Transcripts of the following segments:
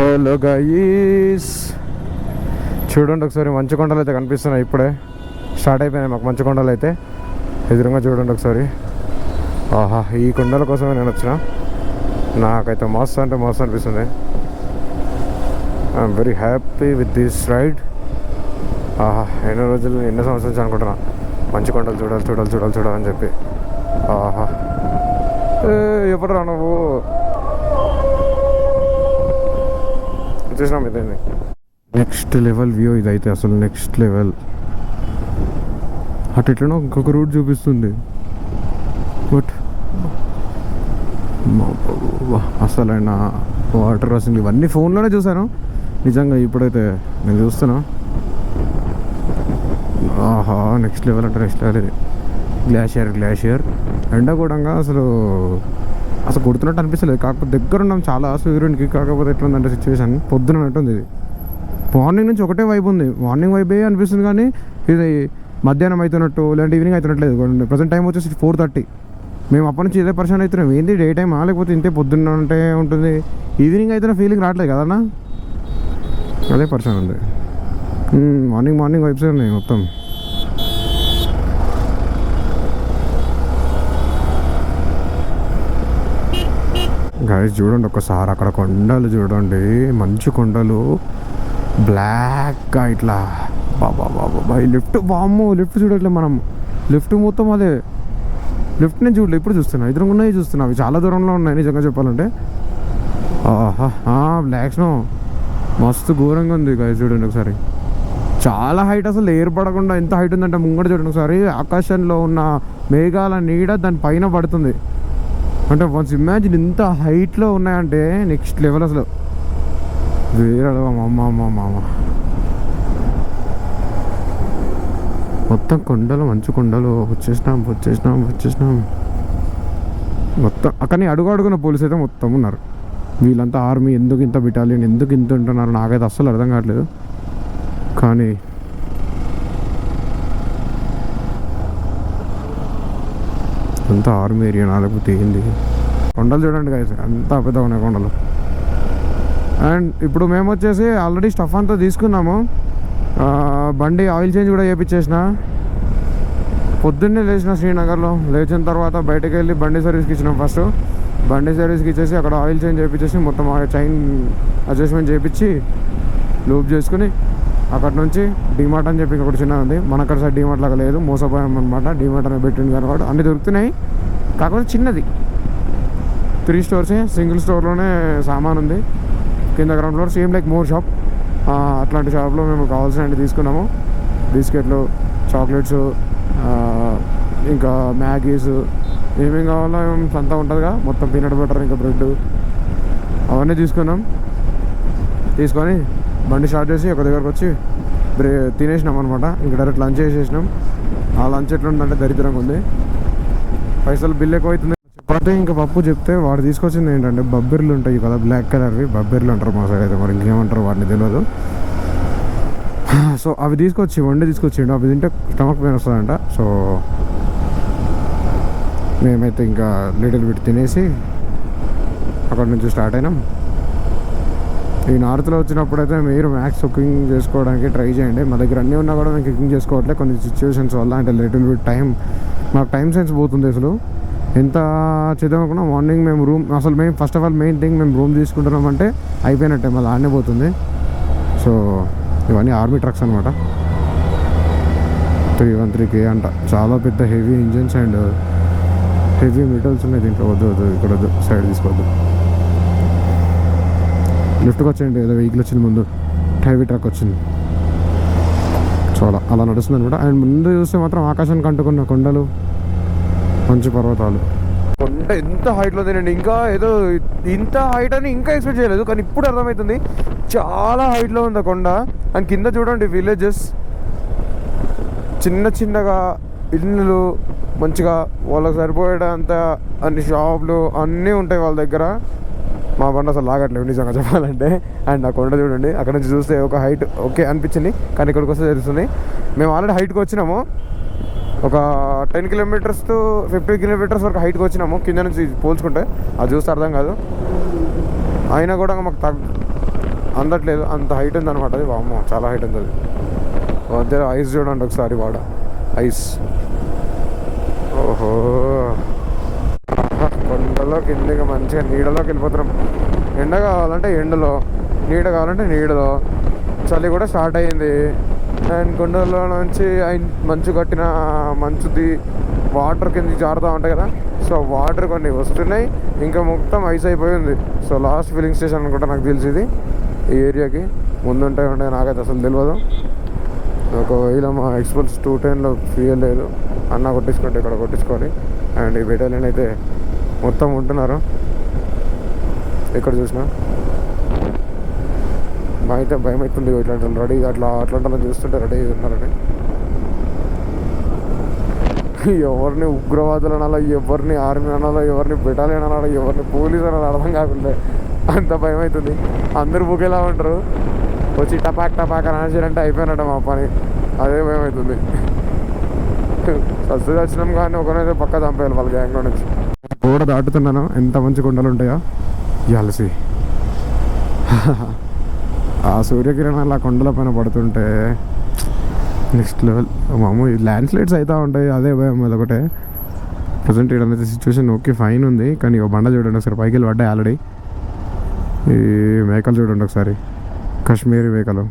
Hello guys, చూడండి ఒకసారి మంచు కొండలు అయితే కనిపిస్తున్నాయి. ఇప్పుడే స్టార్ట్ అయిపోయినాయి మాకు మంచు కొండలు అయితే. ఎదురుగా చూడండి ఒకసారి. ఆహా, ఈ కొండల కోసమే నేను వచ్చిన. నాకైతే మస్తు అంటే మస్తు అనిపిస్తుంది. I'm very happy with this ride. ఆహా, ఎన్నో రోజులు ఎన్నో సంవత్సరాల నుంచి అనుకుంటున్నా మంచు కొండలు చూడాలి చూడాలి చూడాలి చూడాలని చెప్పి. ఆహా, ఎప్పుడు రా నువ్వు చూసినాం. ఇదేంది నెక్స్ట్ లెవెల్ వ్యూ ఇదైతే, అసలు నెక్స్ట్ లెవెల్. అటు ఎట్లనో ఇంకొక రూట్ చూపిస్తుంది. బట్ అసలైన వాటర్ రాసింగ్ ఇవన్నీ ఫోన్లోనే చూసాను. నిజంగా ఇప్పుడైతే నేను చూస్తున్నా. ఆహా, నెక్స్ట్ లెవెల్ అంటే నెక్స్ట్ లెవెల్ ఇది. గ్లాషియర్ ఎండ కూడా అసలు కొడుతున్నట్టు అనిపిస్తలేదు. కాకపోతే దగ్గర ఉన్నాం చాలా సూర్యునికి. కాకపోతే ఎట్లుందంటే సిచ్యువేషన్ పొద్దున ఉంటుంది. ఇది మార్నింగ్ నుంచి ఒకటే వైబ్ ఉంది. మార్నింగ్ వైబే అనిపిస్తుంది, కానీ ఇది మధ్యాహ్నం అవుతున్నట్టు లేదంటే ఈవినింగ్ అవుతున్నట్లేదు. ప్రజెంట్ టైం వచ్చేసి 4:30. మేము అప్పటి నుంచి ఇదే పరిచయం అవుతున్నాం. ఏంటి డే టైమా లేకపోతే ఇంతే పొద్దున్న అంటే ఉంటుంది, ఈవినింగ్ అయితే ఫీలింగ్ రావట్లేదు కదన్నా. అదే పరిచయం ఉంది. మార్నింగ్ వైబ్సే ఉన్నాయి మొత్తం. గైస్ చూడండి ఒకసారి, అక్కడ కొండలు చూడండి, మంచు కొండలు బ్లాక్గా ఇట్లా. బాబా లిఫ్ట్, బామ్మో లిఫ్ట్ చూడట్లేదు మనం. లిఫ్ట్ మొత్తం అదే. లిఫ్ట్ నేను చూడలేదు, ఇప్పుడు చూస్తున్నా. ఎదురుకున్నాయి చూస్తున్నా. అవి చాలా దూరంలో ఉన్నాయి నిజంగా చెప్పాలంటే. ఆహా, బ్లాక్ స్నో మస్తు ఘోరంగా ఉంది గైస్. చూడండి ఒకసారి, చాలా హైట్. అసలు ఏర్పడకుండా ఎంత హైట్ ఉందంటే ముంగట చూడండి ఒకసారి. ఆకాశంలో ఉన్న మేఘాల నీడ దాని పైన పడుతుంది. అంటే వన్స్ ఇమాజిన్ ఇంత హైట్లో ఉన్నాయంటే నెక్స్ట్ లెవెల్ అసలు. వేరే మామ మొత్తం కొండలు, మంచు కొండలు. వచ్చేసినాం మొత్తం. కానీ అడుగున పోలీసు అయితే మొత్తం ఉన్నారు. వీళ్ళంతా ఆర్మీ. ఎందుకు ఇంత బెటాలియన్, ఎందుకు ఇంత ఉంటున్నారు నాకైతే అస్సలు అర్థం కావట్లేదు. కానీ అంతా ఆర్మీ ఏరియా లేకపోతే ఏంది. కొండలు చూడండి గైస్, అంతా పెద్ద ఉన్నాయి కొండలు. అండ్ ఇప్పుడు మేము వచ్చేసి ఆల్రెడీ స్టఫ్ అంతా తీసుకున్నాము. బండి ఆయిల్ చేంజ్ కూడా చేయించేసిన. పొద్దున్నే లేచిన శ్రీనగర్లో. లేచిన తర్వాత బయటకు వెళ్ళి బండి సర్వీస్కి ఇచ్చినాం. ఫస్ట్ బండి సర్వీస్కి ఇచ్చేసి అక్కడ ఆయిల్ చేంజ్ చేయించేసి మొత్తం చైన్ అడ్జస్ట్మెంట్ చేయించి లూప్ చేసుకుని అక్కడ నుంచి డిమార్ట్ అని చెప్పి ఒకటి చిన్న ఉంది. మన అక్కడ సైడ్ డిమార్ట్ లాగా లేదు, మోసపోయాం అనమాట. డిమార్ట్ అనేది పెట్టింది కాబట్టి అన్నీ దొరుకుతున్నాయి. కాకపోతే చిన్నది 3 స్టోర్సే, సింగిల్ స్టోర్లోనే సామాన్ ఉంది. కింద ground floor same like more shop. అట్లాంటి షాప్లో మేము కావాల్సినవి తీసుకున్నాము. బిస్కెట్లు, చాక్లెట్స్, ఇంకా మ్యాగీస్, ఏమేమి కావాలో అంతా ఉంటుందిగా. మొత్తం పీనట్ బటర్ ఇంకా బ్రెడ్ అవన్నీ తీసుకున్నాం. తీసుకొని బండి స్టార్ట్ చేసి ఒక దగ్గరకు వచ్చి తినేసినాం అనమాట. ఇంకా డైరెక్ట్ లంచ్ చేసేసినాం. ఆ లంచ్ ఎట్లుందంటే దరిద్రంగా ఉంది. పైసలు బిల్ ఎక్కువ అవుతుంది. చపాతి ఇంకా పప్పు చెప్తే వాడు తీసుకొచ్చింది ఏంటంటే బబ్బెర్లు ఉంటాయి కదా, బ్లాక్ కలర్వి బబ్బెర్లు అంటారు మా సైడ్ అయితే. మరి ఇంకేమంటారు వాటిని తెలియదు. సో అవి వండి తీసుకొచ్చిండు. అవి తింటే స్టమక్ పెయిన్ వస్తుందంట. సో మేమైతే ఇంకా లిటిల్ బిట్ తినేసి అక్కడ నుంచి స్టార్ట్ అయినాం. ఈ నార్త్లో వచ్చినప్పుడైతే మీరు మ్యాక్స్ కుకింగ్ చేసుకోవడానికి ట్రై చేయండి. మా దగ్గర అన్నీ ఉన్నా కూడా మేము కుకింగ్ చేసుకోవట్లేదు కొన్ని సిచ్యువేషన్స్ వల్ల. అంటే లిటిల్ బిట్ మాకు టైం సెన్స్ పోతుంది. అసలు ఎంత చేద్దామనుకున్నా మార్నింగ్ మేము మేము first of all main thing మేము రూమ్ తీసుకుంటున్నామంటే అయిపోయినట్టే, మళ్ళీ ఆడనే పోతుంది. సో ఇవన్నీ ఆర్మీ ట్రక్స్ అనమాట. 313K అంట. చాలా పెద్ద heavy engines and heavy metals ఉన్నాయి దీంట్లో. వద్దు ఇక్కడ వద్దు, సైడ్ తీసుకోవద్దు. లిఫ్ట్కి వచ్చేయండి. ఏదో వెహికల్ వచ్చింది ముందు, హెవీ ట్రక్ వచ్చింది. సో అలా నడుస్తుంది అనమాట. అండ్ ముందు చూస్తే మాత్రం ఆకాశానికి అంటుకున్న కొండలు, మంచు పర్వతాలు. కొండ ఎంత హైట్లో తినండి. ఇంకా ఏదో ఇంత హైట్ అని ఇంకా ఎక్స్పెక్ట్ చేయలేదు, కానీ ఇప్పుడు అర్థమవుతుంది చాలా హైట్లో ఉంది ఆ కొండ. అండ్ కింద చూడండి విలేజెస్, చిన్నగా ఇల్లులు, మంచిగా వాళ్ళకి సరిపోయేటంత అన్ని షాపులు అన్నీ ఉంటాయి వాళ్ళ దగ్గర. మా బండి అసలు లాగట్లేవు నిజంగా చెప్పాలంటే. అండ్ ఆ కొండ చూడండి, అక్కడ నుంచి చూస్తే ఒక హైట్ ఓకే అనిపించింది, కానీ ఇక్కడికి వస్తే తెలుస్తుంది. మేము ఆల్రెడీ హైట్కి వచ్చినాము. ఒక 10 కిలోమీటర్స్ టు 50 కిలోమీటర్స్ వరకు హైట్కి వచ్చినాము కింద నుంచి పోల్చుకుంటే. అది చూస్తే అర్థం కాదు. అయినా కూడా మాకు అందట్లేదు, అంత హైట్ ఉంది అనమాట అది. వామ్మో చాలా హైట్ ఉంది అది. మధ్యలో ఐస్ చూడండి ఒకసారి, వాడ ఐస్. ఓహో కొండలో కిందకి మంచిగా నీడలోకి వెళ్ళిపోతున్నాం. ఎండ కావాలంటే ఎండలో, నీడ కావాలంటే నీడలో. చలి కూడా స్టార్ట్ అయ్యింది. అండ్ కొండలో నుంచి మంచు కట్టిన మంచుది వాటర్ కిందకి జారుతూ ఉంటాయి కదా, సో వాటర్ కొన్ని వస్తున్నాయి, ఇంకా మొత్తం ఐస్ అయిపోయింది. సో లాస్ట్ ఫిల్లింగ్ స్టేషన్ అనుకుంటా నాకు తెలిసింది ఈ ఏరియాకి. ముందుంటాయి ఉంటాయి నాకైతే అసలు తెలియదు. ఒకవేళ మా ఎక్స్పల్స్ 210లో ఫ్యూయల్ లేదు అన్న కొట్టించుకుంటే ఇక్కడ కొట్టించుకోవాలి. అండ్ ఈ బెటాలియన్ అయితే మొత్తం ఉంటున్నారు ఇక్కడ చూసినా. అయితే భయం అవుతుంది ఇట్లాంటి రెడీ అట్లాంటి చూస్తుంటే రెడీ ఉన్నారని. ఎవరిని ఉగ్రవాదులు అనాలో, ఎవరిని ఆర్మీ అనాలో, ఎవరిని బెటాలియన్ అనాలో, ఎవరిని పోలీసు అనాలో అర్థం కాకుండా అంత భయం అవుతుంది. అందరూ బుకేలా ఉంటారు, వచ్చి టపాక్ టపాక్ అని అనేసారంటే అయిపోయినట్ట మా పని. అదే భయం అవుతుంది. ఫస్ట్ వచ్చినాం కానీ ఒకనైతే పక్క చంపేయాలి వాళ్ళ గ్యాంగ్లో నుంచి. కూడా దాటుతున్నాను, ఎంత మంచి కొండలు ఉంటాయో ఇయాల్సి. ఆ సూర్యకిరణాలు ఆ కొండల పైన పడుతుంటే నెక్స్ట్ లెవెల్. మామూలు ల్యాండ్ స్లైడ్స్ అవుతూ ఉంటాయి, అదే భయం అదొకటే. ప్రజెంట్ ఇక్కడ సిచ్యువేషన్ ఓకే ఫైన్ ఉంది, కానీ ఒక బండ చూడండి ఒకసారి, పైకి వెళ్ళి పడ్డాయి ఆల్రెడీ. ఈ మేకలు చూడండి ఒకసారి, కాశ్మీరీ మేకలు,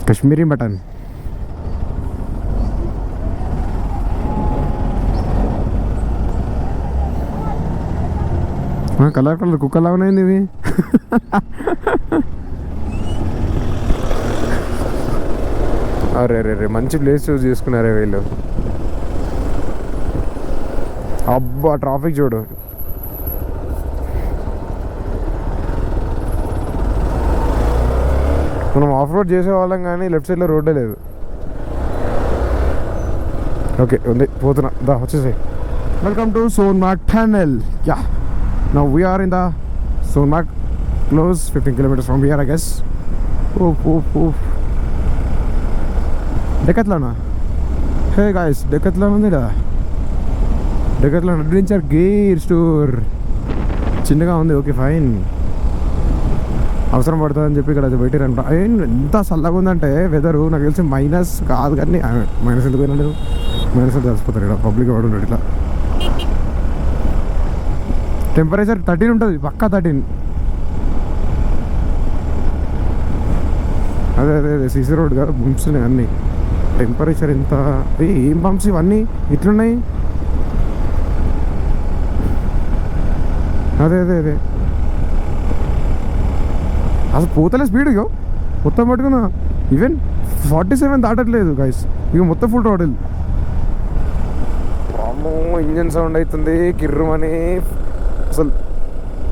కాశ్మీరీ మటన్. కలర్ కలర్ కుక్కలా ఉన్నాయండి ఇవి. అరే రే మంచి ప్లేస్ చూస్ చేసుకున్నారే వీళ్ళు. అబ్బా ట్రాఫిక్ చూడు. మనం ఆఫ్ రోడ్ చేసేవాళ్ళం కానీ లెఫ్ట్ సైడ్లో రోడ్డే లేదు. ఓకే ఉంది, పోతున్నా దా వచ్చేసాయి. Welcome to Sonmarg tunnel. Yeah now we are in the Sonmarg, close 15 kilometers from here I guess. Oof. Decathlon. Hey guys, Decathlon ఉంది కదా, Decathlon అడ్వెంచర్ గేర్ స్టోర్ చిన్నగా ఉంది. ఓకే ఫైన్, అవసరం పడుతుందని చెప్పి ఇక్కడ పెట్టారంట. ఎంత చల్లగా ఉందంటే వెదరు, నాకు తెలిసి మైనస్ కాదు కానీ మైనస్ ఎందుకు పోయినా, మైనస్ అంటే తెలిసిపోతారు ఇక్కడ పబ్లిక్ వాడు ఉంటాడు. ఇట్లా టెంపరేచర్ 13 ఉంటుంది, పక్కా 13. అదే సిసి రోడ్ కాదు, బంప్స్ ఉన్నాయి అన్నీ. టెంపరేచర్ ఎంత, ఏం బంప్స్ ఇవన్నీ ఇట్లున్నాయి. అదే అసలు పోతలే స్పీడ్. ఇగో మొత్తం పట్టుకున్నా, ఈవెన్ 47 దాటట్లేదు గైస్. ఇక మొత్తం ఫుల్ టోటల్. అమ్మో ఇంజన్ సౌండ్ అవుతుంది కిర్రమని, అసలు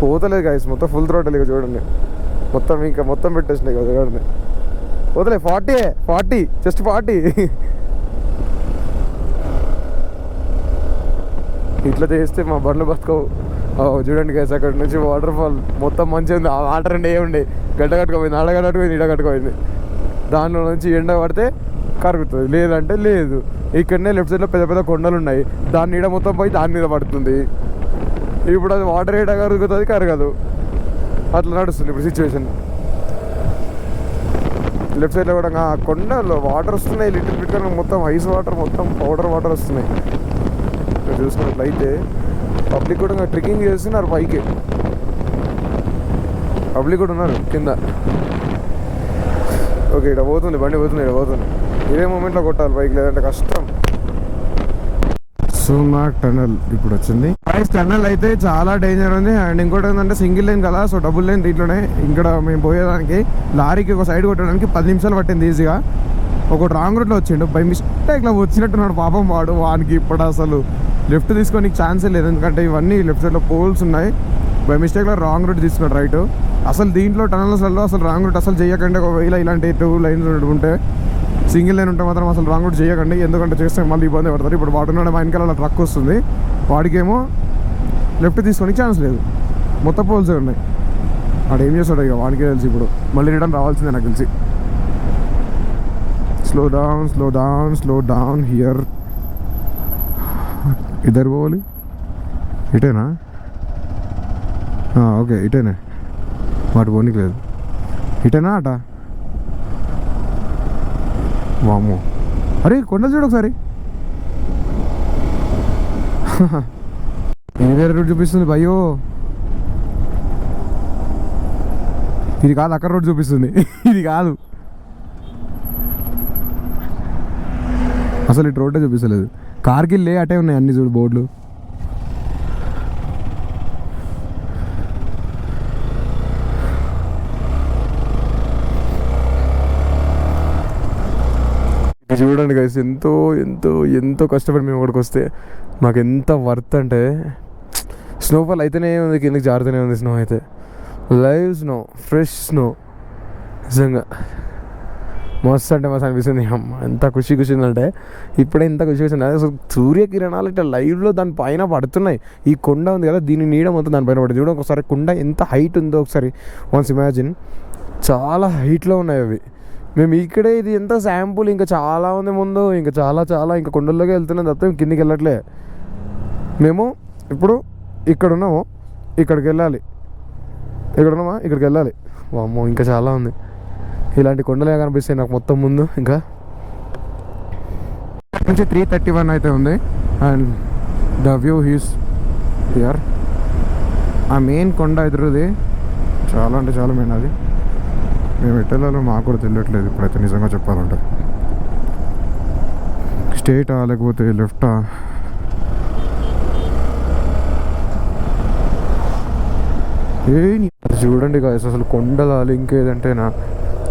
పోతలేదు గైస్. మొత్తం ఫుల్ థ్రోటల్. ఇక చూడండి మొత్తం, ఇంకా మొత్తం పెట్టేసినాయి కదా చూడండి. పోతలే 40 జస్ట్ 40. ఇట్లా చేస్తే మా బండ్లు బతుకోవు. చూడండి గైస్, అక్కడ నుంచి వాటర్ ఫాల్ మొత్తం మంచిగా ఉంది. ఆ వాటర్ అంటే ఏముండే గడ్డ కట్టుకోపోయింది, ఆడ కట్టుకోపోయింది, ఈడ కట్టుకోపోయింది. దానిలో నుంచి ఎండ పడితే కరుగుతుంది, లేదంటే లేదు. ఇక్కడనే లెఫ్ట్ సైడ్లో పెద్ద పెద్ద కొండలు ఉన్నాయి, దాని నీడ మొత్తం పోయి దాని మీద పడుతుంది. ఇప్పుడు అది వాటర్ ఏడా కరుగుతుంది, కరగదు. అట్లా నడుస్తుంది ఇప్పుడు సిచ్యువేషన్. లెఫ్ట్ సైడ్లో కూడా కొండలో వాటర్ వస్తున్నాయి లిటిల్ బిట్, కానీ మొత్తం ఐస్ వాటర్, మొత్తం పౌడర్ వాటర్ వస్తున్నాయి. చూసుకున్నట్లయితే పబ్లిక్ కూడా ట్రెక్కింగ్ చేస్తున్నారు పైకి, పబ్లిక్ కూడా ఉన్నారు కింద. ఓకే ఇక్కడ పోతుంది బండి, పోతుంది. ఇదే మూమెంట్లో కొట్టాలి పైకి, లేదంటే కష్టం. సోన్మార్గ్ టనల్ ఇప్పుడు వచ్చింది. టనల్ అయితే చాలా డేంజర్ ఉంది. అండ్ ఇంకోటి ఏంటంటే సింగిల్ లైన్ కదా, సో డబుల్ లైన్. దీంట్లోనే ఇక్కడ మేము పోయేదానికి లారీకి ఒక సైడ్ కొట్టడానికి 10 నిమిషాలు పట్టింది ఈజీగా. ఒక రాంగ్ రూట్లో వచ్చిండు, బై మిస్టేక్లో వచ్చినట్టున్నాడు పాపం వాడు. వానికి ఇప్పుడు అసలు లెఫ్ట్ తీసుకోనికి ఛాన్సే లేదు, ఎందుకంటే ఇవన్నీ లెఫ్ట్ సైడ్లో పోల్స్ ఉన్నాయి. బై మిస్టేక్లో రాంగ్ రూట్ తీసుకున్నాడు రైట్. అసలు దీంట్లో టనల్స్లలో అసలు రాంగ్ రూట్ అసలు చేయకండి. ఒకవేళ ఇలాంటి 2 లైన్స్ ఉంటే, సింగిల్ లైన్ ఉంటే మాత్రం అసలు రాంగ్ రూట్ చేయకండి, ఎందుకంటే చేస్తే మళ్ళీ ఇబ్బంది పడతారు. ఇప్పుడు వాడు ఉన్నాడు, మా వెనకాల ట్రక్ వస్తుంది, వాడికేమో లెఫ్ట్ తీసుకోనికి ఛాన్స్ లేదు, మొత్తం పోల్సే ఉన్నాయి. వాడు ఏం చేస్తాడు ఇక వాడికే తెలిసి. ఇప్పుడు మళ్ళీ రిటర్న్ రావాల్సిందే నాకు తెలిసి. Slow down here. ఇద్దరు పోవాలి, ఇటేనా? ఓకే ఇటేనే, వాటి పోనీకి లేదు. ఇటేనా అట? వామ్మో, అరే కొండలు చూడు ఒకసారి. వేరే రోడ్ చూపిస్తుంది భయ్యో. ఇది కాదు, అక్కడ రోడ్ చూపిస్తుంది. ఇది కాదు అసలు, ఇటు రోడ్డే చూపిస్తలేదు. కార్గిల్లే అటే ఉన్నాయి అన్ని చూడు బోర్డులు. చూడండి గైస్, ఎంతో ఎంతో ఎంతో కష్టపడి మేము ఇక్కడికి వస్తే మాకు ఎంత వర్త్ అంటే, స్నోఫాల్ అయితేనే ఉంది, కిందకి జారుతూనే ఉంది. స్నో అయితే లైవ్ స్నో, ఫ్రెష్ స్నో, నిజంగా మస్తు అంటే మస్తు అనిపిస్తుంది. అమ్మ ఎంత ఖుషి ఉందంటే, ఇప్పుడే ఎంత ఖుషి వచ్చింది. అసలు సూర్యకిరణాలు ఇట్లా లైవ్లో దాని పైన పడుతున్నాయి. ఈ కొండ ఉంది కదా, దీని నీడ మొత్తం దానిపైన పడుతుంది. చూడండి ఒకసారి కొండ ఎంత హైట్ ఉందో ఒకసారి వన్స్ ఇమాజిన్. చాలా హైట్లో ఉన్నాయి అవి. మేము ఇక్కడే, ఇది ఎంత శాంపుల్, ఇంకా చాలా ఉంది ముందు, ఇంకా చాలా చాలా ఇంకా కొండల్లోకి వెళ్తున్నాం తప్ప కిందికి వెళ్ళట్లే. మేము ఇప్పుడు ఇక్కడ ఉన్నాము, ఇక్కడికి వెళ్ళాలి. ఇక్కడ ఉన్నామా, ఇక్కడికి వెళ్ళాలి. అమ్మో ఇంకా చాలా ఉంది. ఇలాంటి కొండలే కనిపిస్తాయి నాకు మొత్తం ముందు. ఇంకా నుంచి 331 అయితే ఉంది. And the view he's here. ఆ మెయిన్ కొండ ఎదురుది చాలా అంటే చాలా మెయిన్. అది మేము ఎట్టెళ్ళాలో మాకు కూడా తెలియట్లేదు ఇప్పుడైతే నిజంగా చెప్పాలంటే. స్ట్రైటా లేకపోతే లెఫ్టా? చూడండి గాయస్, అసలు కొండలాలి ఇంకేదంటేనా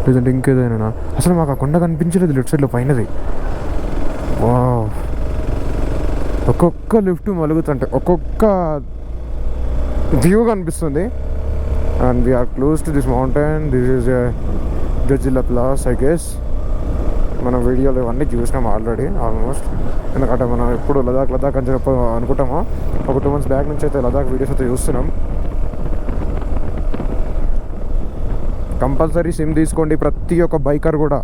లేదంటే ఇంకేదైనా. అసలు మాకు ఆ కొండ కనిపించలేదు లెఫ్ట్ సైడ్లో పైనది. వా, ఒక్కొక్క లిఫ్ట్ మలుగుతుంటే ఒక్కొక్క వ్యూ కనిపిస్తుంది. And we're close to this mountain. This is గజిల్లా ప్లాస్ ఐ గెస్. మనం వీడియోలు ఇవన్నీ చూసినాం ఆల్రెడీ ఆల్మోస్ట్. ఎందుకంటే మనం ఎప్పుడు లదాఖ్ అని చెప్పి అనుకుంటామో, ఒక 2 months బ్యాక్ నుంచి అయితే లదాఖ్ వీడియోస్ అయితే చూస్తున్నాం. కంపల్సరీ సిమ్ తీసుకోండి ప్రతి ఒక్క బైకర్ కూడా.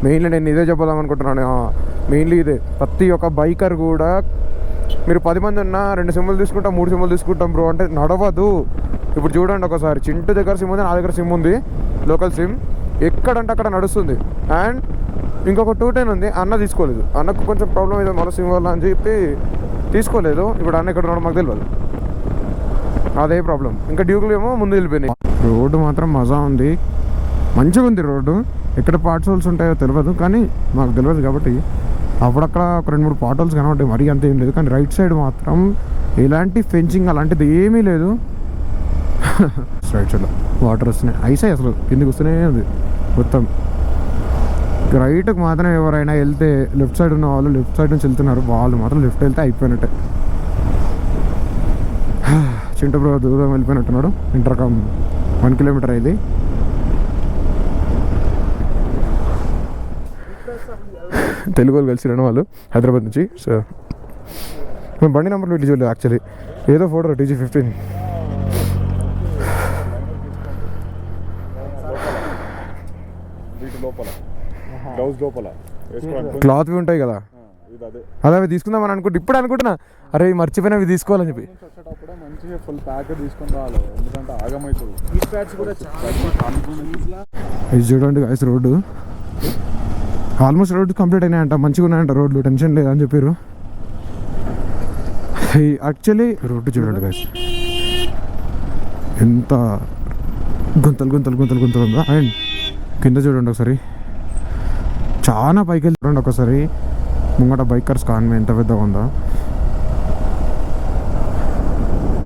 మెయిన్లీ నేను ఇదే చెప్పదాం అనుకుంటున్నాను. మెయిన్లీ ఇదే, ప్రతి ఒక్క బైకర్ కూడా మీరు 10 మంది ఉన్నా 2 సిమ్ములు తీసుకుంటాం, 3 సిమ్ములు తీసుకుంటాం బ్రో అంటే నడవదు. ఇప్పుడు చూడండి ఒకసారి, చింటు దగ్గర సిమ్ ఉంది, నా దగ్గర సిమ్ ఉంది, లోకల్ సిమ్. ఎక్కడంటే అక్కడ నడుస్తుంది. అండ్ ఇంకొక 210 ఉంది, అన్న తీసుకోలేదు. అన్నకు కొంచెం ప్రాబ్లం ఏదో మన సిమ్ వల్ల అని చెప్పి తీసుకోలేదు. ఇప్పుడు అన్న ఇక్కడ ఉన్నాడు మాకు తెలియదు, అదే ప్రాబ్లం. ఇంకా డ్యూకులు ఏమో ముందు వెళ్ళిపోయినాయి. రోడ్డు మాత్రం మజా ఉంది, మంచిగా ఉంది రోడ్డు. ఎక్కడ పార్ట్ హోల్స్ ఉంటాయో తెలియదు, కానీ మాకు తెలియదు కాబట్టి అప్పుడక్కడ ఒక 2-3 పార్ట్ హోల్స్ కనబడ్డాయి, మరీ అంత ఏం లేదు. కానీ రైట్ సైడ్ మాత్రం ఎలాంటి ఫెన్సింగ్ అలాంటిది ఏమీ లేదు. రైట్ సైడ్లో వాటర్ వస్తున్నాయి, ఐసే అసలు కిందికి వస్తూనే ఉంది మొత్తం. రైట్కి మాత్రం ఎవరైనా వెళ్తే, లెఫ్ట్ సైడ్ ఉన్న వాళ్ళు లెఫ్ట్ సైడ్ నుంచి వెళ్తున్నారు, వాళ్ళు మాత్రం లెఫ్ట్ వెళ్తే అయిపోయినట్టే. చింటూ బ్రో దూరం వెళ్ళిపోయినట్టున్నాడు. ఇంటర్కామ్ 1 kilometer ఇది. తెలుగు వాళ్ళు కలిసి రెండు వాళ్ళు హైదరాబాద్ నుంచి. సో మేము బండి నెంబర్ పెట్టి చూడలేదు యాక్చువల్లీ, ఏదో ఫోటో TG15. క్లాత్వి ఉంటాయి కదా, అదే అవి తీసుకుందామని అనుకుంటే ఇప్పుడు అనుకుంటున్నా, అరే మర్చిపోయినా అవి తీసుకోవాలని చెప్పి. ఇది చూడండి guys, road almost road complete అయినాయంట, మంచిగా ఉన్నాయంట రోడ్లు, టెన్షన్ లేదని చెప్పారు. యాక్చువల్లీ రోడ్డు చూడండి గైస్, ఎంత గుంతలు గుంతలు గుంతలు గుంతలు ఉందా. అండ్ కింద చూడండి ఒకసారి, చాలా పైకి వెళ్ళి చూడండి ఒకసారి. ముంగట బైకర్స్ కాన్వే ఎంత పెద్దగా ఉందా.